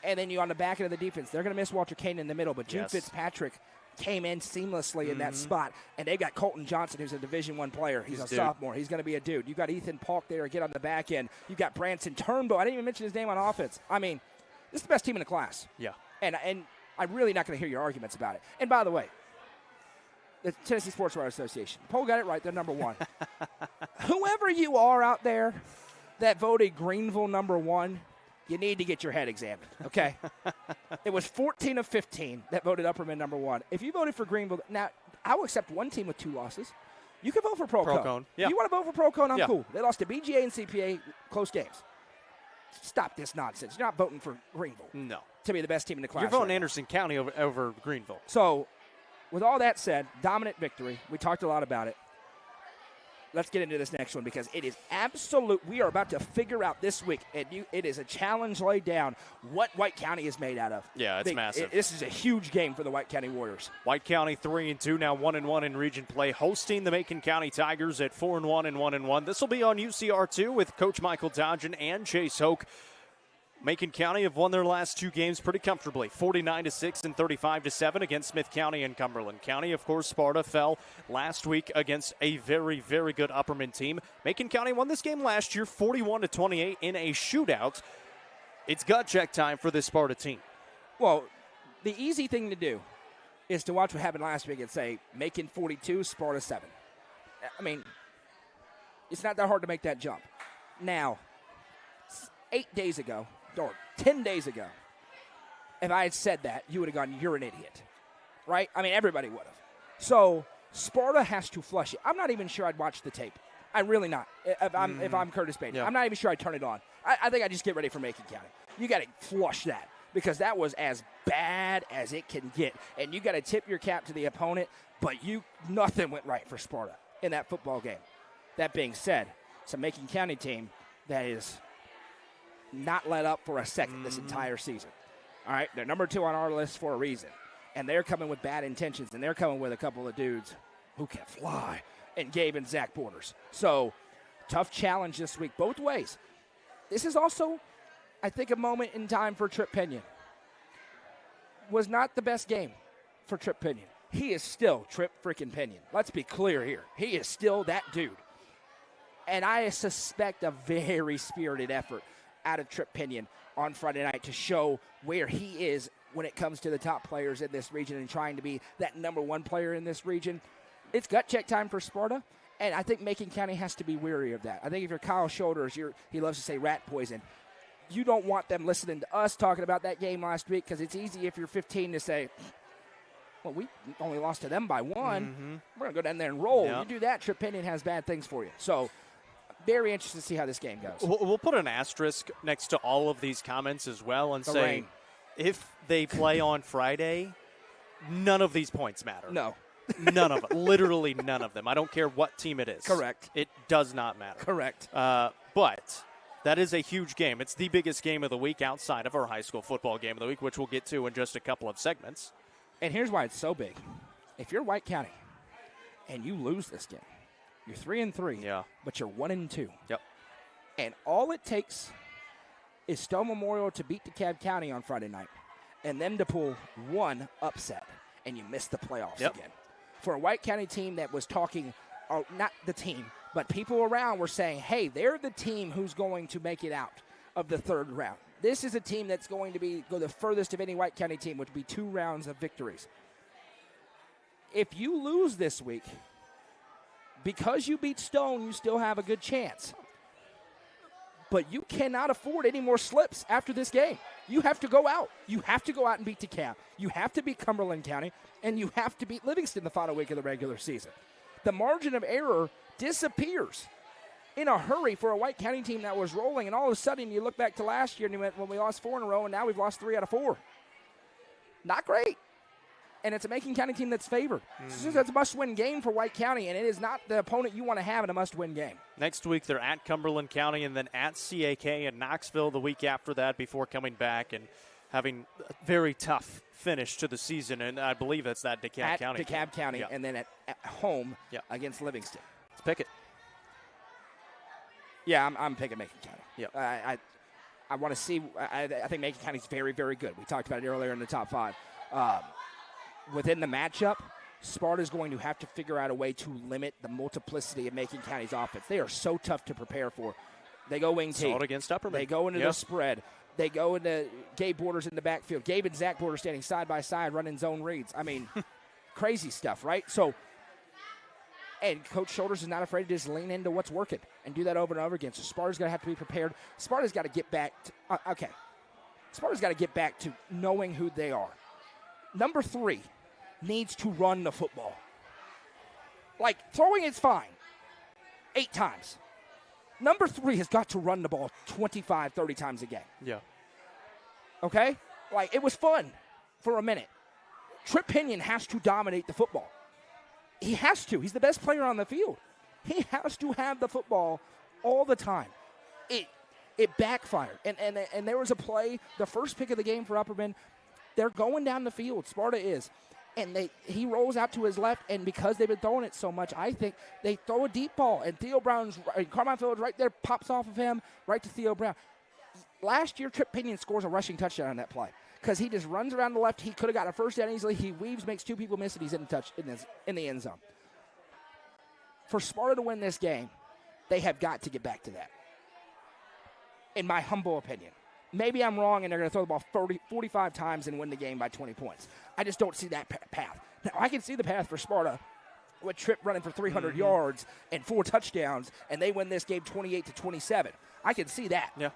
And then you on the back end of the defense, they're going to miss Walter Kane in the middle. But Jude Fitzpatrick came in seamlessly in that spot. And they've got Colton Johnson, who's a Division I player. He's a sophomore. He's going to be a dude. You got Ethan Paulk there again on the back end. You got Branson Turnbow. I didn't even mention his name on offense. I mean, this is the best team in the class. Yeah. And I'm really not going to hear your arguments about it. And by the way, the Tennessee Sports Writers Association, Poll got it right. They're number 1. Whoever you are out there that voted Greenville number 1, you need to get your head examined, okay? It was 14 of 15 that voted Upperman number 1. If you voted for Greenville, now I will accept one team with 2 losses. You can vote for Procone. Yeah. If you want to vote for Procone, I'm cool. They lost to BGA and CPA, close games. Stop this nonsense. You're not voting for Greenville. No. To be the best team in the class. You're voting Anderson County over Greenville. So, with all that said, dominant victory. We talked a lot about it. Let's get into this next one because it is absolute. We are about to figure out this week, and it is a challenge laid down what White County is made out of. Yeah, it's massive. This is a huge game for the White County Warriors. White County 3-2, now 1-1 in region play, hosting the Macon County Tigers at 4-1 and 1-1. This will be on UCR2 with Coach Michael Dodgen and Chase Hoke. Macon County have won their last 2 games pretty comfortably, 49-6 and 35-7 against Smith County and Cumberland County. Of course, Sparta fell last week against a very, very good Upperman team. Macon County won this game last year, 41-28 in a shootout. It's gut check time for this Sparta team. Well, the easy thing to do is to watch what happened last week and say, Macon 42, Sparta 7. I mean, it's not that hard to make that jump. Now, 8 days ago, or 10 days ago, if I had said that, you would have gone, you're an idiot, right? I mean, everybody would have. So Sparta has to flush it. I'm not even sure I'd watch the tape. I'm really not. If I'm Curtis Bader, I'm not even sure I'd turn it on. I think I'd just get ready for Macon County. You got to flush that because that was as bad as it can get. And you got to tip your cap to the opponent, but nothing went right for Sparta in that football game. That being said, it's a Macon County team that is not let up for a second this entire season. All right, they're number 2 on our list for a reason. And they're coming with bad intentions, and they're coming with a couple of dudes who can fly, and Gabe and Zach Borders. So, tough challenge this week, both ways. This is also, I think, a moment in time for Trip Pinion. Was not the best game for Trip Pinion. He is still Trip freaking Pinion. Let's be clear here. He is still that dude. And I suspect a very spirited effort out of Trip Pinion on Friday night to show where he is when it comes to the top players in this region and trying to be that number 1 player in this region. It's gut check time for Sparta, and I think Macon County has to be wary of that. I think if you're Kyle Shoulders, he loves to say rat poison. You don't want them listening to us talking about that game last week because it's easy if you're 15 to say, well, we only lost to them by 1. We're going to go down there and roll. Yep. You do that, Trip Pinion has bad things for you. So, very interested to see how this game goes. We'll put an asterisk next to all of these comments as well and say rain. If they play on Friday, none of these points matter. No. None of them. Literally none of them. I don't care what team it is. Correct. It does not matter. Correct. But that is a huge game. It's the biggest game of the week outside of our high school football game of the week, which we'll get to in just a couple of segments. And here's why it's so big. If you're White County and you lose this game, you're 3-3, but you're 1-2. Yep. And all it takes is Stone Memorial to beat DeKalb County on Friday night and them to pull 1 upset, and you miss the playoffs again. For a White County team that was talking, not the team, but people around were saying, hey, they're the team who's going to make it out of the 3rd round. This is a team that's going to go the furthest of any White County team, which would be 2 rounds of victories. If you lose this week, because you beat Stone, you still have a good chance. But you cannot afford any more slips after this game. You have to go out. You have to go out and beat DeKalb. You have to beat Cumberland County, and you have to beat Livingston the final week of the regular season. The margin of error disappears in a hurry for a White County team that was rolling, and all of a sudden you look back to last year and you went, well, we lost 4 in a row, and now we've lost 3 out of 4. Not great. And it's a Macon County team that's favored. So that's a must-win game for White County, and it is not the opponent you want to have in a must-win game. Next week they're at Cumberland County and then at CAK and Knoxville the week after that before coming back and having a very tough finish to the season. And I believe that's that DeKalb County. At DeKalb County, and then at home against Livingston. Let's pick it. Yeah, I'm picking Macon County. Yep. I want to see. I think Macon County is very, very good. We talked about it earlier in the top 5. Within the matchup, Sparta's going to have to figure out a way to limit the multiplicity of Macon County's offense. They are so tough to prepare for. They go wing T. Against Upperman. They go into the spread. They go into Gabe Borders in the backfield. Gabe and Zach Borders standing side by side running zone reads. I mean, crazy stuff, right? So, and Coach Shoulders is not afraid to just lean into what's working and do that over and over again. So Sparta's going to have to be prepared. Sparta's got to get back to, Sparta's got to get back to knowing who they are. Number 3 needs to run the football. Like, throwing is fine. 8 times. Number 3 has got to run the ball 25, 30 times a game. Yeah. Okay? Like, it was fun for a minute. Trip Pinion has to dominate the football. He has to. He's the best player on the field. He has to have the football all the time. It backfired. And there was a play, the first pick of the game for Upperman. They're going down the field. Sparta is. And he rolls out to his left, and because they've been throwing it so much, I think they throw a deep ball, and Carmine Phillips right there pops off of him right to Theo Brown. Last year, Trip Pinion scores a rushing touchdown on that play because he just runs around the left. He could have got a first down easily. He weaves, makes 2 people miss, and he's in the end zone. For Sparta to win this game, they have got to get back to that, in my humble opinion. Maybe I'm wrong, and they're going to throw the ball 45 times and win the game by 20 points. I just don't see that path. Now, I can see the path for Sparta with Tripp running for 300 yards and 4 touchdowns, and they win this game 28-27. I can see that. Yeah.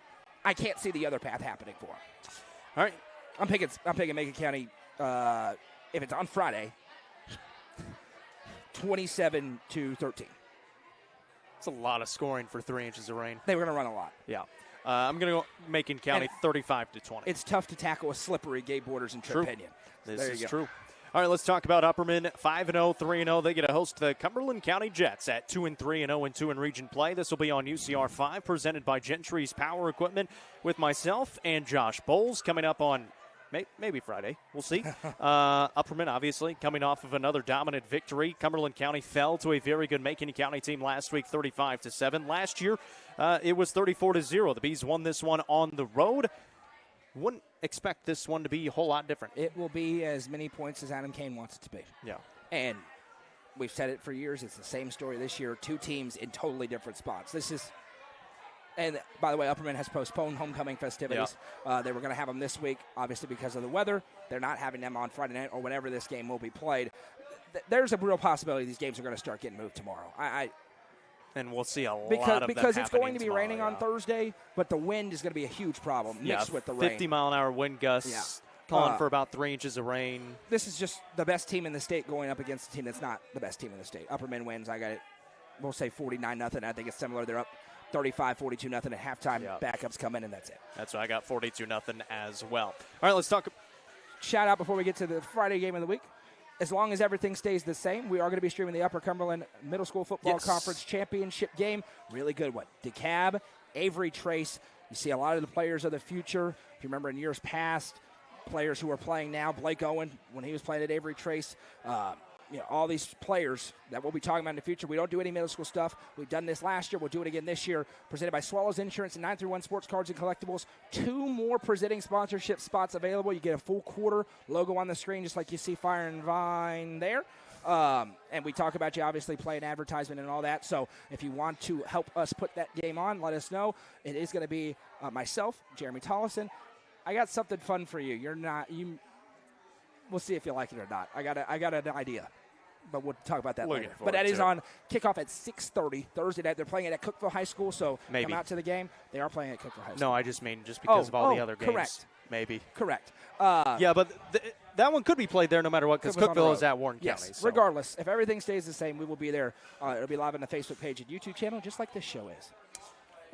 I can't see the other path happening for them. All right. I'm picking Macon County, if it's on Friday, 27-13. It's a lot of scoring for 3 inches of rain. They were going to run a lot. Yeah. I'm going to go Macon County 35-20. It's tough to tackle a slippery Gabe Borders and Trip Pinion. This is true. All right, let's talk about Upperman. 5-0, 3-0. They get to host the Cumberland County Jets at 2-3 and 0-2 in region play. This will be on UCR 5, presented by Gentry's Power Equipment, with myself and Josh Bowles coming up on maybe Friday. We'll see. Upperman, obviously, coming off of another dominant victory. Cumberland County fell to a very good Macon County team last week, 35-7. Last year, it was 34-0. The Bees won this one on the road. Wouldn't expect this one to be a whole lot different. It will be as many points as Adam Kane wants it to be. Yeah. And we've said it for years. It's the same story this year. 2 teams in totally different spots. And by the way, Upperman has postponed homecoming festivities. Yeah. They were going to have them this week, obviously because of the weather. They're not having them on Friday night or whenever this game will be played. There's a real possibility these games are going to start getting moved tomorrow. And we'll see a lot of them because it's going to be tomorrow, raining on Thursday, but the wind is going to be a huge problem mixed with the rain. 50-mile-an-hour wind gusts, calling for about 3 inches of rain. This is just the best team in the state going up against a team that's not the best team in the state. Upperman wins. I got it. We'll say 49-0. I think it's similar. They're up 35-42-0 at halftime. Yep. Backups come in, and that's it. That's what I got, 42-0 as well. All right, let's talk. Shout out before we get to the Friday game of the week. As long as everything stays the same, we are going to be streaming the Upper Cumberland Middle School Football Conference Championship game. Really good one. DeKalb, Avery Trace. You see a lot of the players of the future. If you remember in years past, players who are playing now, Blake Owen, when he was playing at Avery Trace, all these players that we'll be talking about in the future. We don't do any middle school stuff. We've done this last year. We'll do it again this year. Presented by Swallows Insurance and 931 Sports Cards and Collectibles. 2 more presenting sponsorship spots available. You get a full quarter logo on the screen, just like you see Fire and Vine there. And we talk about you obviously playing advertisement and all that. So if you want to help us put that game on, let us know. It is going to be myself, Jeremy Tollison. I got something fun for you. We'll see if you like it or not. I got an idea. but we'll talk about that Looking later. forward But that to is it. on kickoff at 6:30 Thursday night. They're playing it at Cookeville High School, so Maybe. come out to the game. They are playing at Cookeville High School. No, I just mean just because of all the other games. Correct. Maybe. Correct. Yeah, but that one could be played there no matter what because Cookeville's on the Cookeville road. is at Warren Yes, County. So. regardless. If everything stays the same, we will be there. It'll be live on the Facebook page and YouTube channel, just like this show is.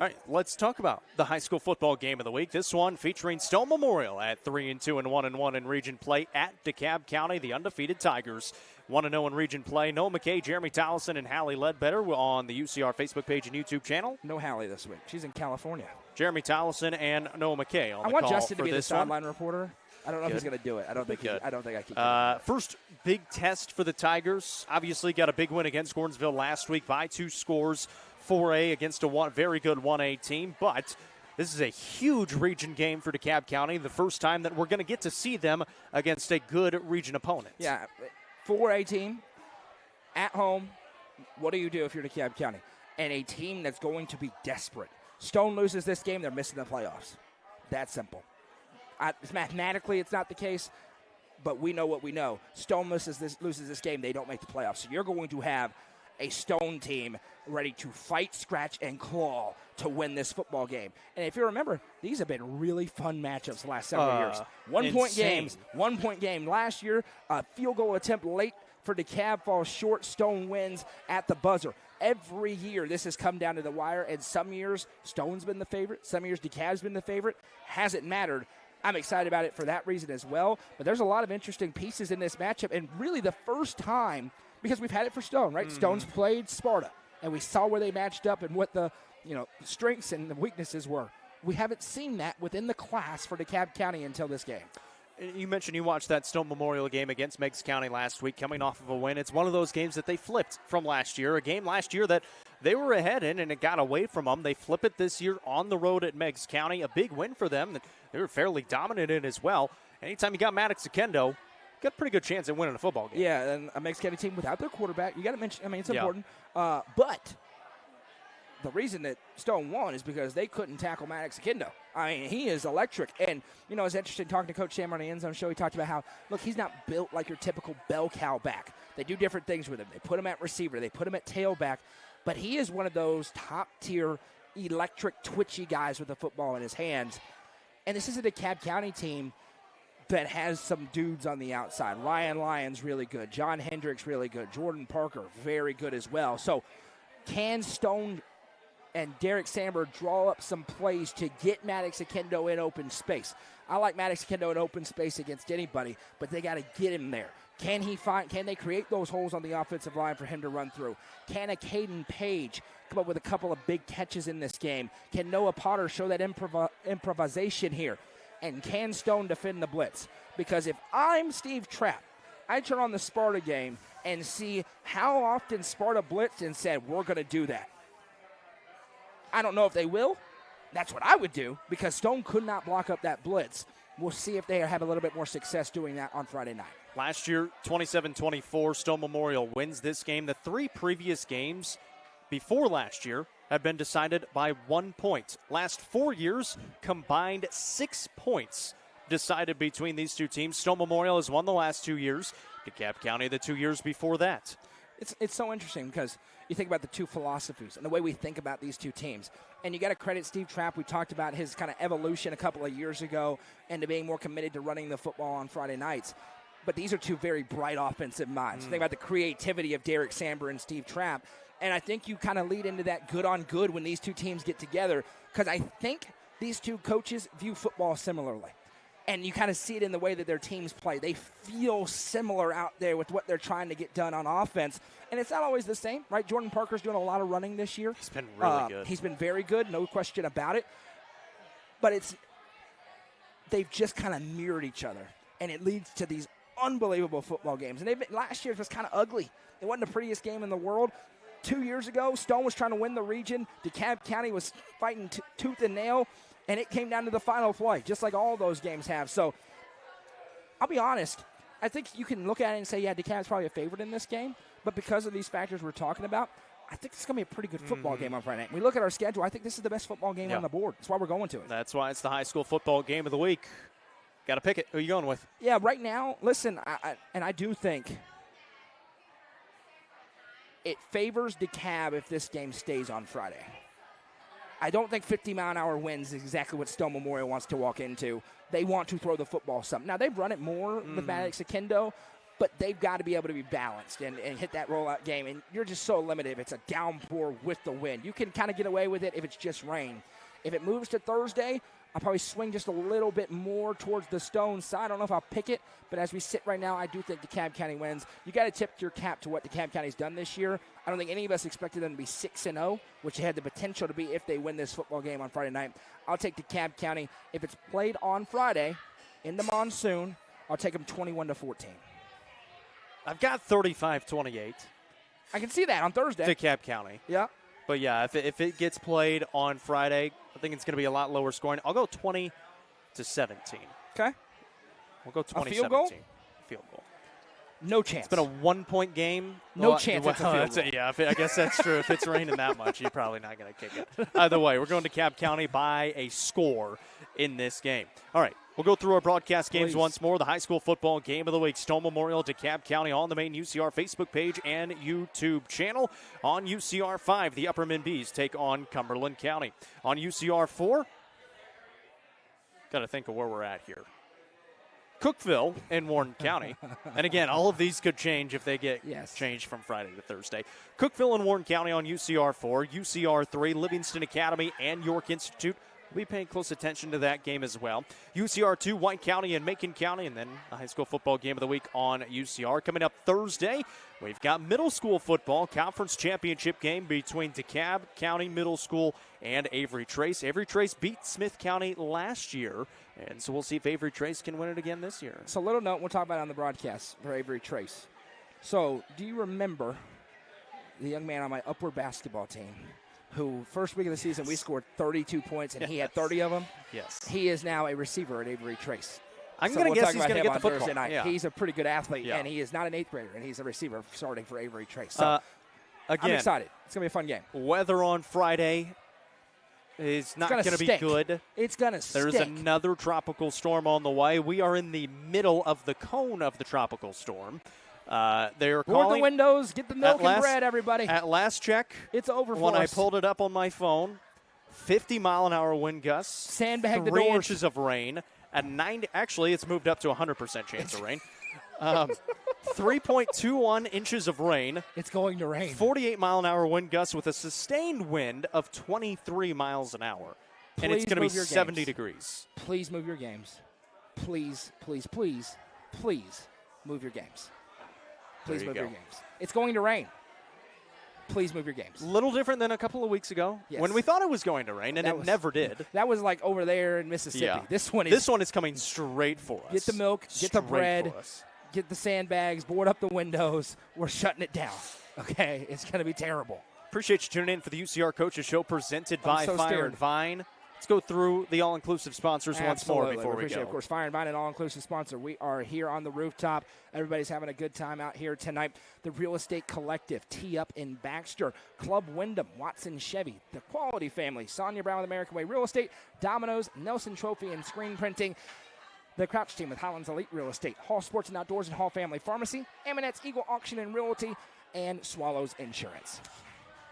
All right, let's talk about the high school football game of the week. This one featuring Stone Memorial at 3-2 and 1-1 in region play at DeKalb County, the undefeated Tigers. 1-0 in region play. Noah McKay, Jeremy Tallison, and Hallie Ledbetter on the UCR Facebook page and YouTube channel. No Hallie this week. She's in California. Jeremy Tallison and Noah McKay on the I want call Justin to for be the this one. sideline reporter. I don't know if he's going to do it. I don't think I can do it. First big test for the Tigers. Obviously got a big win against Gordonsville last week by 2 scores. 4A against a very good 1A team, but this is a huge region game for DeKalb County, the first time that we're going to get to see them against a good region opponent. Yeah, 4A team, at home, what do you do if you're DeKalb County? And a team that's going to be desperate. Stone loses this game, they're missing the playoffs. That simple. Mathematically, it's not the case, but we know what we know. Stone loses this game, they don't make the playoffs. So you're going to have a Stone team ready to fight, scratch, and claw to win this football game. And if you remember, these have been really fun matchups the last several years. 1-point games, 1-point game. Last year, a field goal attempt late for DeKalb falls short. Stone wins at the buzzer. Every year, this has come down to the wire, and some years, Stone's been the favorite. Some years, DeKalb's been the favorite. Hasn't mattered. I'm excited about it for that reason as well. But there's a lot of interesting pieces in this matchup, and really the first time, because we've had it for Stone, right? Stone's played Sparta, and we saw where they matched up and what the strengths and the weaknesses were. We haven't seen that within the class for DeKalb County until this game. You mentioned you watched that Stone Memorial game against Meigs County last week, coming off of a win. It's one of those games that they flipped from last year, a game last year that they were ahead in, and it got away from them. They flip it this year on the road at Meigs County, a big win for them. They were fairly dominant in as well. Anytime you got Maddox Akendo, got a pretty good chance at winning a football game. Yeah, and a Meigs County team without their quarterback, you got to mention, it's important. But the reason that Stone won is because they couldn't tackle Maddox Akendo. I mean, he is electric. And, it's interesting talking to Coach Sam on the End Zone show. He talked about how, look, he's not built like your typical bell cow back. They do different things with him. They put him at receiver. They put him at tailback. But he is one of those top-tier, electric, twitchy guys with the football in his hands. And this is a DeKalb County team that has some dudes on the outside. Ryan Lyons really good. John Hendricks really good. Jordan Parker very good as well. So can Stone and Derek Samber draw up some plays to get Maddox Akendo in open space? I like Maddox Akendo in open space against anybody, but they got to get him there. Can they create those holes on the offensive line for him to run through? Can a Caden Page come up with a couple of big catches in this game? Can Noah Potter show that improvisation here? And can Stone defend the blitz? Because if I'm Steve Trapp, I turn on the Sparta game and see how often Sparta blitzed and said, we're going to do that. I don't know if they will. That's what I would do because Stone could not block up that blitz. We'll see if they have a little bit more success doing that on Friday night. Last year, 27-24, Stone Memorial wins this game. The 3 previous games before last year have been decided by 1 point. Last 4 years, combined 6 points decided between these two teams. Stone Memorial has won the last 2 years. DeKalb County the 2 years before that. It's so interesting because you think about the two philosophies and the way we think about these two teams. And you got to credit Steve Trapp. We talked about his kind of evolution a couple of years ago and to being more committed to running the football on Friday nights. But these are two very bright offensive minds. Think about the creativity of Derek Samber and Steve Trapp. And I think you kind of lead into that good on good when these two teams get together because I think these two coaches view football similarly. And you kind of see it in the way that their teams play. They feel similar out there with what they're trying to get done on offense. And it's not always the same, right? Jordan Parker's doing a lot of running this year. He's been really good. He's been very good, no question about it. But they've just kind of mirrored each other. And it leads to these unbelievable football games. And last year was kind of ugly. It wasn't the prettiest game in the world. 2 years ago, Stone was trying to win the region. DeKalb County was fighting tooth and nail. And it came down to the final play, just like all those games have. So I'll be honest. I think you can look at it and say, yeah, DeKalb's probably a favorite in this game. But because of these factors we're talking about, I think it's going to be a pretty good football game on Friday night. When we look at our schedule, I think this is the best football game on the board. That's why we're going to it. That's why it's the high school football game of the week. Got to pick it. Who are you going with? Yeah, right now, listen, I do think it favors DeKalb if this game stays on Friday. I don't think 50-mile-an-hour winds is exactly what Stone Memorial wants to walk into. They want to throw the football some. Now, they've run it more with Maddox Akendo, but they've got to be able to be balanced and hit that rollout game. And you're just so limited if it's a downpour with the wind. You can kind of get away with it if it's just rain. If it moves to Thursday, I'll probably swing just a little bit more towards the Stone side. I don't know if I'll pick it, but as we sit right now, I do think DeKalb County wins. You got to tip your cap to what DeKalb County's done this year. I don't think any of us expected them to be 6-0, which they had the potential to be if they win this football game on Friday night. I'll take DeKalb County. If it's played on Friday in the monsoon, I'll take them 21-14. I've got 35-28. I can see that on Thursday. DeKalb County. Yeah. But, yeah, if it gets played on Friday, I think it's going to be a lot lower scoring. I'll go 20-17. Okay. We'll go 20-17. Field goal? Field goal. No chance. It's been a 1-point game. No chance it's a field goal. Yeah, I guess that's true. If it's raining that much, you're probably not going to kick it. Either way, we're going to DeKalb County by a score in this game. All right. We'll go through our broadcast games once more. The high school football game of the week, Stone Memorial, DeKalb County on the main UCR Facebook page and YouTube channel. On UCR 5, the Upper Minn Bees take on Cumberland County. On UCR 4, got to think of where we're at here. Cookeville and Warren County. And again, all of these could change if they get changed from Friday to Thursday. Cookeville and Warren County on UCR 4, UCR 3, Livingston Academy and York Institute. We'll be paying close attention to that game as well. UCR 2, White County and Macon County, and then the high school football game of the week on UCR. Coming up Thursday, we've got middle school football, conference championship game between DeKalb County Middle School and Avery Trace. Avery Trace beat Smith County last year, and so we'll see if Avery Trace can win it again this year. So, little note, we'll talk about it on the broadcast for Avery Trace. So, do you remember the young man on my upward basketball team who first week of the season we scored 32 points and he had 30 of them? Yes. He is now a receiver at Avery Trace. I'm going to guess he's going to get the football. Thursday night. Yeah. He's a pretty good athlete, and he is not an 8th grader, and he's a receiver starting for Avery Trace. So, again, I'm excited. It's going to be a fun game. Weather on Friday is not going to be good. It's going to stink. There's another tropical storm on the way. We are in the middle of the cone of the tropical storm. They're Board calling the windows, get the milk and bread, everybody. At last check, it's over for when us. I pulled it up on my phone, 50-mile-an-hour wind gusts, sandbag the 3 doors. inches of rain, at 90. Actually, it's moved up to 100% chance of rain. 3.21 inches of rain. It's going to rain. 48-mile-an-hour wind gusts with a sustained wind of 23 miles an hour. And it's going to be 70 degrees. Please move your games. Please, please, please, please move your games. Please move your games. It's going to rain. Please move your games. Little different than a couple of weeks ago when we thought it was going to rain, and it never did. That was like over there in Mississippi. Yeah. This one is coming straight for us. Get the milk, get the bread, get the sandbags, board up the windows. We're shutting it down. Okay? It's going to be terrible. Appreciate you tuning in for the UCR Coaches Show presented by Fire and Vine. Let's go through the all-inclusive sponsors once more before we go. Of course, Fire and Vine, an all-inclusive sponsor. We are here on the rooftop. Everybody's having a good time out here tonight. The Real Estate Collective, Tee Up in Baxter, Club Wyndham, Watson Chevy, the Quality Family, Sonia Brown with American Way Real Estate, Domino's, Nelson Trophy and Screen Printing, the Crouch Team with Highlands Elite Real Estate, Hall Sports and Outdoors and Hall Family Pharmacy, Eminet's Eagle Auction and Realty, and Swallows Insurance.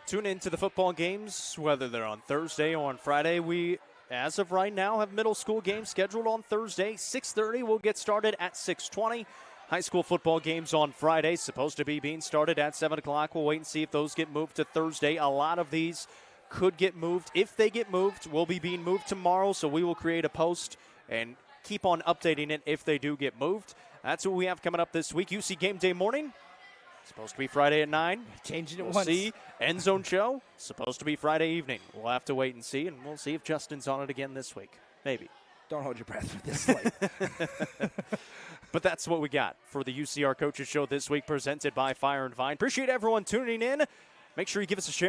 Tune in to the football games, whether they're on Thursday or on Friday. We, as of right now, have middle school games scheduled on Thursday. 6:30 will get started at 6:20. High school football games on Friday, supposed to be being started at 7 o'clock. We'll wait and see if those get moved to Thursday. A lot of these could get moved. If they get moved, will be being moved tomorrow, so we will create a post and keep on updating it if they do get moved. That's what we have coming up this week. UC Game Day morning. Supposed to be Friday at 9. Changing it we'll once. See. End Zone Show. Supposed to be Friday evening. We'll have to wait and see, and we'll see if Justin's on it again this week. Maybe. Don't hold your breath for this late. But that's what we got for the UCR Coaches Show this week, presented by Fire and Vine. Appreciate everyone tuning in. Make sure you give us a share.